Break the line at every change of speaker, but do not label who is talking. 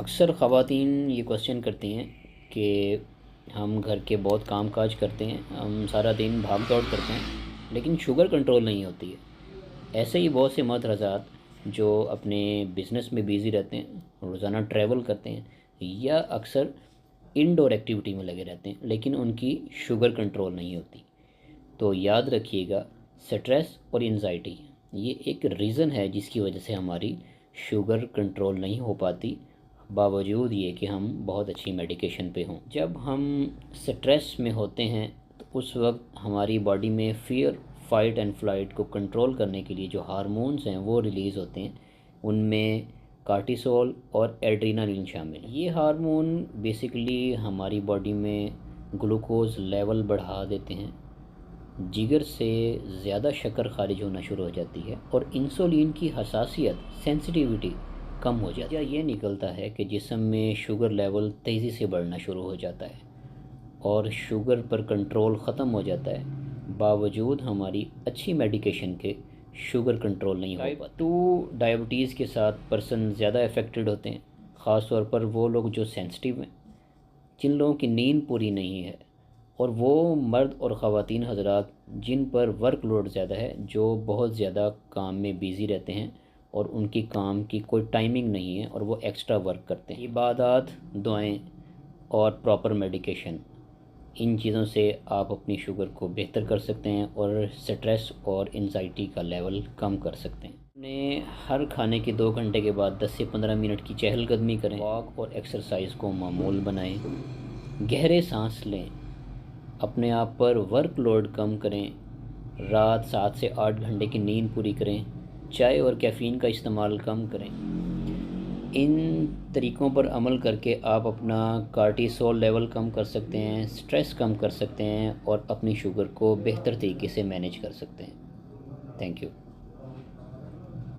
اکثر خواتین یہ کوشچن کرتی ہیں کہ ہم گھر کے بہت کام کاج کرتے ہیں، ہم سارا دن بھاگ دوڑ کرتے ہیں لیکن شوگر کنٹرول نہیں ہوتی ہے۔ ایسے ہی بہت سے مرد حضرات جو اپنے بزنس میں بیزی رہتے ہیں، روزانہ ٹریول کرتے ہیں یا اکثر انڈور ایکٹیویٹی میں لگے رہتے ہیں لیکن ان کی شوگر کنٹرول نہیں ہوتی۔ تو یاد رکھیے گا، سٹریس اور انزائٹی یہ ایک ریزن ہے جس کی وجہ سے ہماری شوگر کنٹرول نہیں ہو پاتی، باوجود یہ کہ ہم بہت اچھی میڈیکیشن پہ ہوں۔ جب ہم سٹریس میں ہوتے ہیں تو اس وقت ہماری باڈی میں فیئر، فائٹ اینڈ فلائٹ کو کنٹرول کرنے کے لیے جو ہارمونز ہیں وہ ریلیز ہوتے ہیں، ان میں کارٹیسول اور ایڈرینالین شامل ہیں۔ یہ ہارمون بیسیکلی ہماری باڈی میں گلوکوز لیول بڑھا دیتے ہیں، جگر سے زیادہ شکر خارج ہونا شروع ہو جاتی ہے اور انسولین کی حساسیت، سینسٹیوٹی کم ہو جاتی ہے۔ یہ نکلتا ہے کہ جسم میں شوگر لیول تیزی سے بڑھنا شروع ہو جاتا ہے اور شوگر پر کنٹرول ختم ہو جاتا ہے، باوجود ہماری اچھی میڈیکیشن کے شوگر کنٹرول نہیں ہو پاتا۔ ٹائپ 2 ڈائبٹیز کے ساتھ پرسن زیادہ افیکٹڈ ہوتے ہیں، خاص طور پر وہ لوگ جو سینسٹیو ہیں، جن لوگوں کی نیند پوری نہیں ہے، اور وہ مرد اور خواتین حضرات جن پر ورک لوڈ زیادہ ہے، جو بہت زیادہ کام میں بیزی رہتے ہیں اور ان کی کام کی کوئی ٹائمنگ نہیں ہے اور وہ ایکسٹرا ورک کرتے ہیں۔ عبادات، دعائیں اور پراپر میڈیکیشن، ان چیزوں سے آپ اپنی شوگر کو بہتر کر سکتے ہیں اور سٹریس اور انزائٹی کا لیول کم کر سکتے ہیں۔ اپنے ہر کھانے کے 2 گھنٹے کے بعد 10 سے 15 منٹ کی چہل قدمی کریں، واک اور ایکسرسائز کو معمول بنائیں، گہرے سانس لیں، اپنے آپ پر ورک لوڈ کم کریں، رات 7 سے 8 گھنٹے کی نیند پوری کریں، چائے اور کیفین کا استعمال کم کریں۔ ان طریقوں پر عمل کر کے آپ اپنا کارٹیسول لیول کم کر سکتے ہیں، سٹریس کم کر سکتے ہیں اور اپنی شوگر کو بہتر طریقے سے مینیج کر سکتے ہیں۔ Thank you.